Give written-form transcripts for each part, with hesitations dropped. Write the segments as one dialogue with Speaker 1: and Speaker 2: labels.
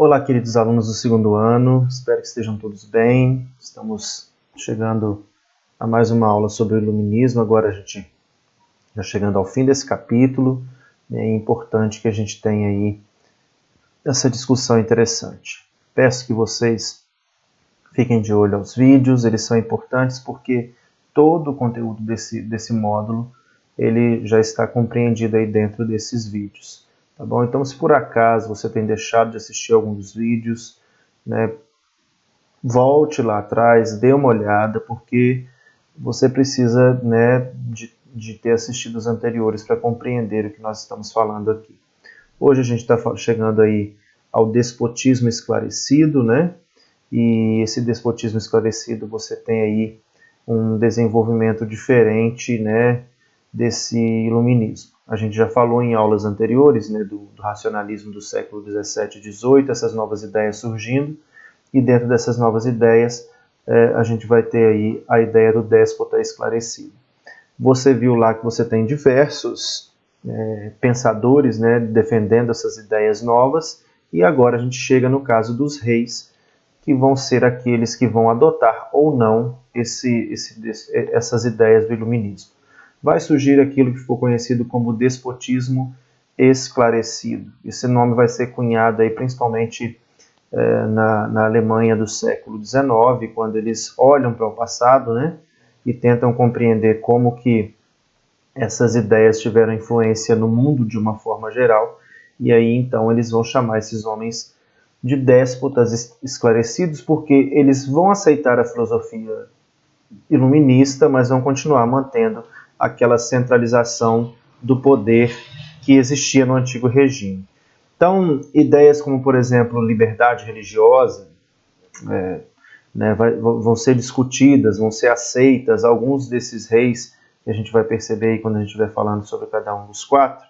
Speaker 1: Olá, queridos alunos do segundo ano, espero que estejam todos bem. Estamos chegando a mais uma aula sobre o iluminismo, agora a gente já chegando ao fim desse capítulo. É importante que a gente tenha aí essa discussão interessante. Peço que vocês fiquem de olho aos vídeos, eles são importantes porque todo o conteúdo desse módulo ele já está compreendido aí dentro desses vídeos. Tá bom? Então, se por acaso você tem deixado de assistir algum dos vídeos, né, volte lá atrás, dê uma olhada, porque você precisa, né, de ter assistido os anteriores para compreender o que nós estamos falando aqui. Hoje a gente está chegando aí ao despotismo esclarecido, né? E esse despotismo esclarecido você tem aí um desenvolvimento diferente, né, desse iluminismo. A gente já falou em aulas anteriores, né, do racionalismo do século XVII e XVIII, essas novas ideias surgindo, e dentro dessas novas ideias a gente vai ter aí a ideia do déspota esclarecido. Você viu lá que você tem diversos pensadores, né, defendendo essas ideias novas, e agora a gente chega no caso dos reis, que vão ser aqueles que vão adotar ou não essas ideias do iluminismo. Vai surgir aquilo que ficou conhecido como despotismo esclarecido. Esse nome vai ser cunhado aí principalmente na Alemanha do século XIX, quando eles olham para o passado, né, e tentam compreender como que essas ideias tiveram influência no mundo de uma forma geral, e aí então eles vão chamar esses homens de déspotas esclarecidos, porque eles vão aceitar a filosofia iluminista, mas vão continuar mantendo aquela centralização do poder que existia no antigo regime. Então, ideias como, por exemplo, liberdade religiosa vão ser discutidas, vão ser aceitas. Alguns desses reis, que a gente vai perceber aí quando a gente estiver falando sobre cada um dos quatro,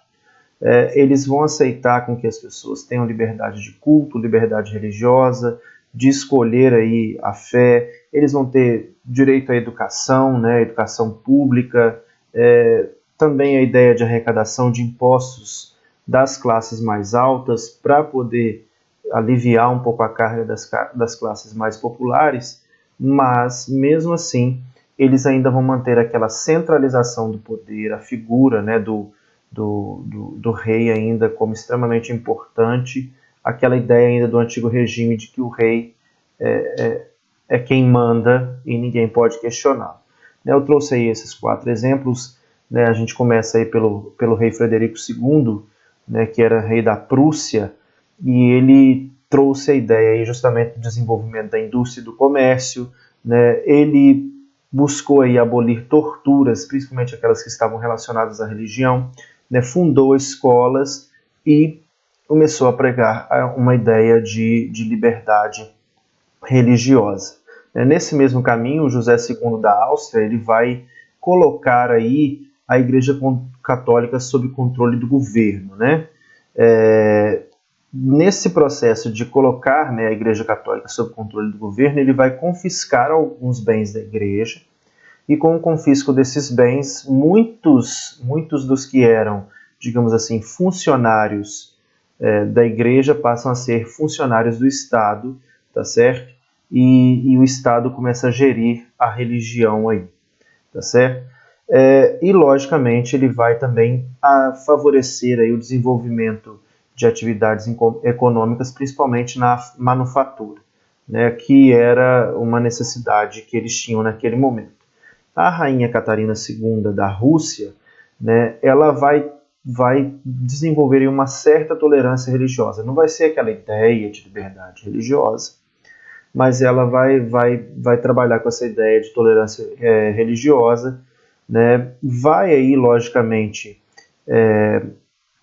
Speaker 1: eles vão aceitar com que as pessoas tenham liberdade de culto, liberdade religiosa, de escolher aí a fé. Eles vão ter direito à educação, né, educação pública, também a ideia de arrecadação de impostos das classes mais altas para poder aliviar um pouco a carga das classes mais populares, mas mesmo assim eles ainda vão manter aquela centralização do poder, a figura, né, do rei ainda como extremamente importante, aquela ideia ainda do antigo regime de que o rei é quem manda e ninguém pode questionar. Eu trouxe aí esses quatro exemplos, né? A gente começa aí pelo rei Frederico II, né, que era rei da Prússia, e ele trouxe a ideia aí justamente do desenvolvimento da indústria e do comércio, né? Ele buscou aí abolir torturas, principalmente aquelas que estavam relacionadas à religião, né? Fundou escolas e começou a pregar uma ideia de liberdade religiosa. Nesse mesmo caminho, José II da Áustria ele vai colocar aí a Igreja Católica sob controle do governo, né? Nesse processo de colocar, né, a Igreja Católica sob controle do governo, ele vai confiscar alguns bens da Igreja, e com o confisco desses bens, muitos dos que eram, digamos assim, funcionários da Igreja passam a ser funcionários do Estado, tá certo? E o Estado começa a gerir a religião aí, tá certo? E, logicamente, ele vai também favorecer aí o desenvolvimento de atividades econômicas, principalmente na manufatura, né, que era uma necessidade que eles tinham naquele momento. A rainha Catarina II da Rússia, né, ela vai desenvolver uma certa tolerância religiosa. Não vai ser aquela ideia de liberdade religiosa, mas ela vai trabalhar com essa ideia de tolerância religiosa, né? Vai aí, logicamente,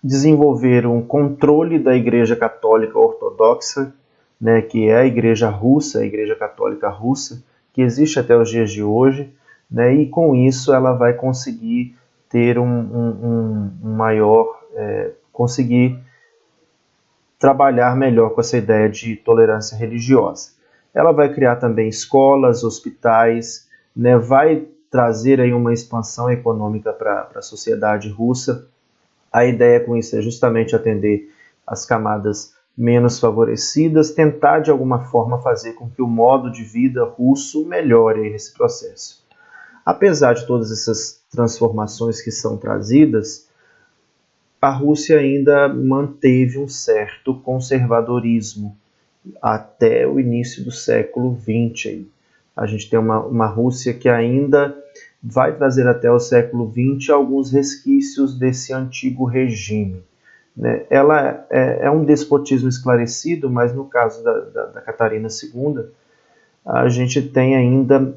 Speaker 1: desenvolver um controle da Igreja Católica Ortodoxa, né, que é a Igreja Russa, a Igreja Católica Russa, que existe até os dias de hoje, né, e com isso ela vai conseguir ter conseguir trabalhar melhor com essa ideia de tolerância religiosa. Ela vai criar também escolas, hospitais, né, vai trazer aí uma expansão econômica para a sociedade russa. A ideia com isso é justamente atender as camadas menos favorecidas, tentar de alguma forma fazer com que o modo de vida russo melhore nesse processo. Apesar de todas essas transformações que são trazidas, a Rússia ainda manteve um certo conservadorismo até o início do século XX. A gente tem uma Rússia que ainda vai trazer até o século XX alguns resquícios desse antigo regime. Ela é um despotismo esclarecido, mas no caso da Catarina II, a gente tem ainda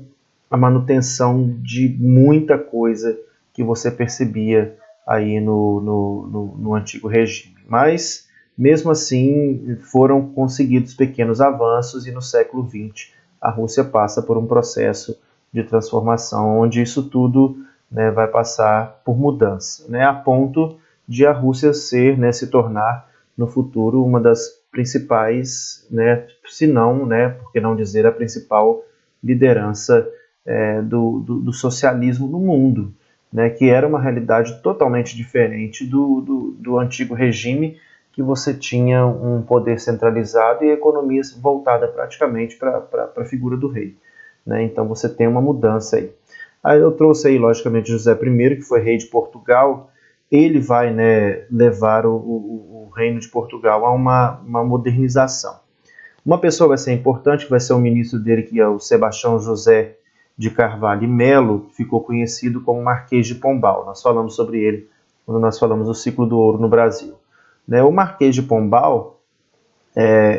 Speaker 1: a manutenção de muita coisa que você percebia aí no antigo regime. Mas, mesmo assim, foram conseguidos pequenos avanços e no século XX a Rússia passa por um processo de transformação onde isso tudo, né, vai passar por mudança, né, a ponto de a Rússia se tornar no futuro uma das principais, né, se não, né, por que não dizer, a principal liderança do socialismo no mundo, né, que era uma realidade totalmente diferente do antigo regime, que você tinha um poder centralizado e a economia voltada praticamente para a figura do rei. Né? Então você tem uma mudança aí. Aí eu trouxe aí, logicamente, José I, que foi rei de Portugal. Ele vai, né, levar o reino de Portugal a uma modernização. Uma pessoa vai ser importante, que vai ser o ministro dele, que é o Sebastião José de Carvalho e Melo, que ficou conhecido como Marquês de Pombal. Nós falamos sobre ele quando nós falamos do ciclo do ouro no Brasil. O Marquês de Pombal,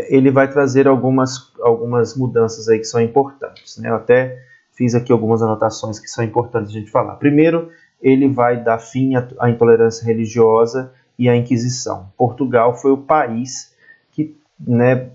Speaker 1: ele vai trazer algumas mudanças aí que são importantes. Eu até fiz aqui algumas anotações que são importantes a gente falar. Primeiro, ele vai dar fim à intolerância religiosa e à Inquisição. Portugal foi o país que, né,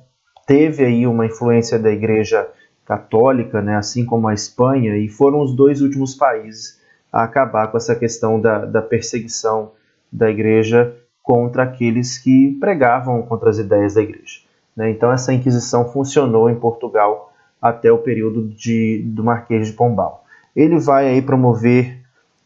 Speaker 1: teve aí uma influência da Igreja Católica, né, assim como a Espanha, e foram os dois últimos países a acabar com essa questão da perseguição da Igreja contra aqueles que pregavam contra as ideias da Igreja. Então essa Inquisição funcionou em Portugal até o período do Marquês de Pombal. Ele vai aí promover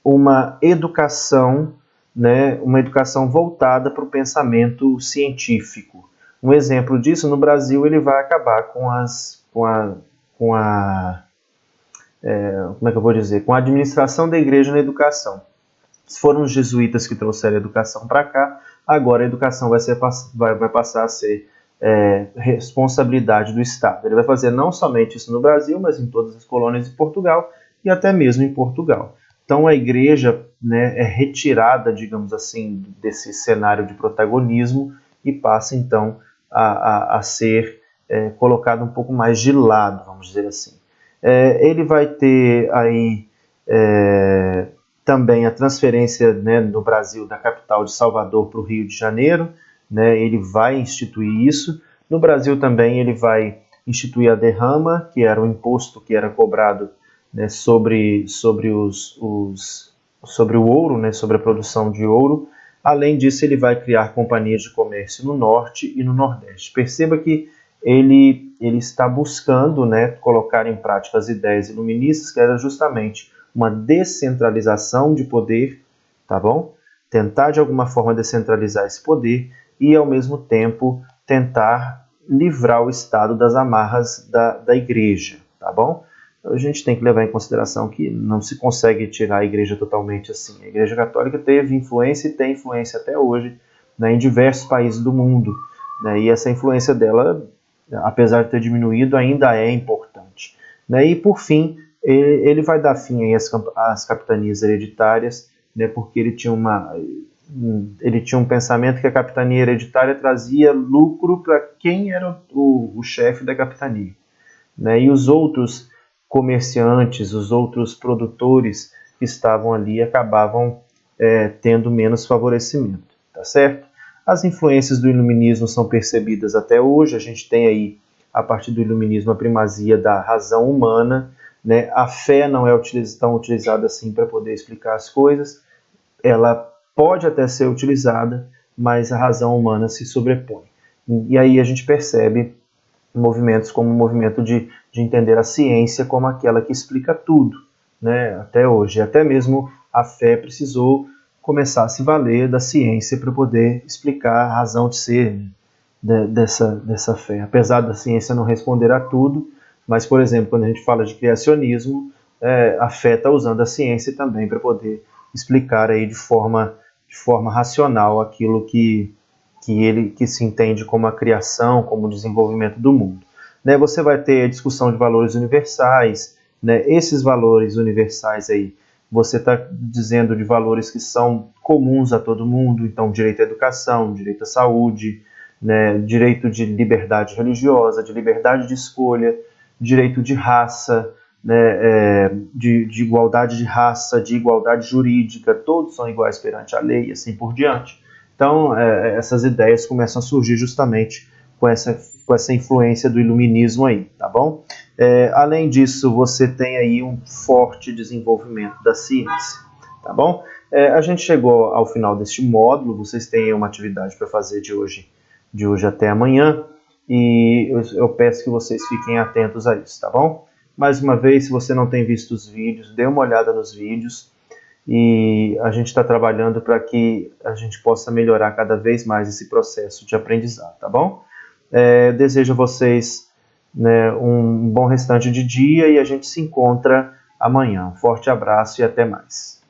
Speaker 1: uma educação, né, uma educação voltada para o pensamento científico. Um exemplo disso, no Brasil, ele vai acabar com a administração da igreja na educação. Foram os jesuítas que trouxeram a educação para cá, agora a educação vai passar a ser responsabilidade do Estado. Ele vai fazer não somente isso no Brasil, mas em todas as colônias de Portugal e até mesmo em Portugal. Então a igreja, né, é retirada, digamos assim, desse cenário de protagonismo e passa então a ser colocada um pouco mais de lado, vamos dizer assim. Ele vai ter aí também a transferência, né, no Brasil da capital de Salvador para o Rio de Janeiro, né, ele vai instituir isso. No Brasil também ele vai instituir a derrama, que era um imposto que era cobrado, né, sobre o ouro, né, sobre a produção de ouro. Além disso, ele vai criar companhias de comércio no Norte e no Nordeste. Perceba que ele está buscando, né, colocar em prática as ideias iluministas, que era justamente uma descentralização de poder, tá bom? Tentar de alguma forma descentralizar esse poder e, ao mesmo tempo, tentar livrar o Estado das amarras da igreja, tá bom? A gente tem que levar em consideração que não se consegue tirar a igreja totalmente assim. A Igreja Católica teve influência e tem influência até hoje, né, em diversos países do mundo, né, e essa influência dela, apesar de ter diminuído, ainda é importante. Né, e, por fim, ele vai dar fim aí às capitanias hereditárias, né, porque ele tinha um pensamento que a capitania hereditária trazia lucro para quem era o chefe da capitania. Né, e os outros comerciantes, os outros produtores que estavam ali acabavam tendo menos favorecimento, tá certo? As influências do iluminismo são percebidas até hoje. A gente tem aí, a partir do iluminismo, a primazia da razão humana, né? A fé não é tão utilizada assim para poder explicar as coisas. Ela pode até ser utilizada, mas a razão humana se sobrepõe. E aí a gente percebe movimentos como o movimento de entender a ciência como aquela que explica tudo, né? Até hoje. Até mesmo a fé precisou começar a se valer da ciência para poder explicar a razão de ser, dessa fé. Apesar da ciência não responder a tudo, mas, por exemplo, quando a gente fala de criacionismo, a fé está usando a ciência também para poder explicar aí de forma racional aquilo que se entende como a criação, como o desenvolvimento do mundo. Né, você vai ter a discussão de valores universais, né, esses valores universais aí, você está dizendo de valores que são comuns a todo mundo, então direito à educação, direito à saúde, né, direito de liberdade religiosa, de liberdade de escolha, direito de raça, né, de igualdade de raça, de igualdade jurídica, todos são iguais perante a lei e assim por diante. Então, essas ideias começam a surgir justamente com essa influência do iluminismo aí, tá bom? Além disso, você tem aí um forte desenvolvimento da ciência, tá bom? A gente chegou ao final deste módulo, vocês têm uma atividade para fazer de hoje até amanhã, e eu peço que vocês fiquem atentos a isso, tá bom? Mais uma vez, se você não tem visto os vídeos, dê uma olhada nos vídeos, e a gente está trabalhando para que a gente possa melhorar cada vez mais esse processo de aprendizado, tá bom? Desejo a vocês, né, um bom restante de dia e a gente se encontra amanhã. Um forte abraço e até mais.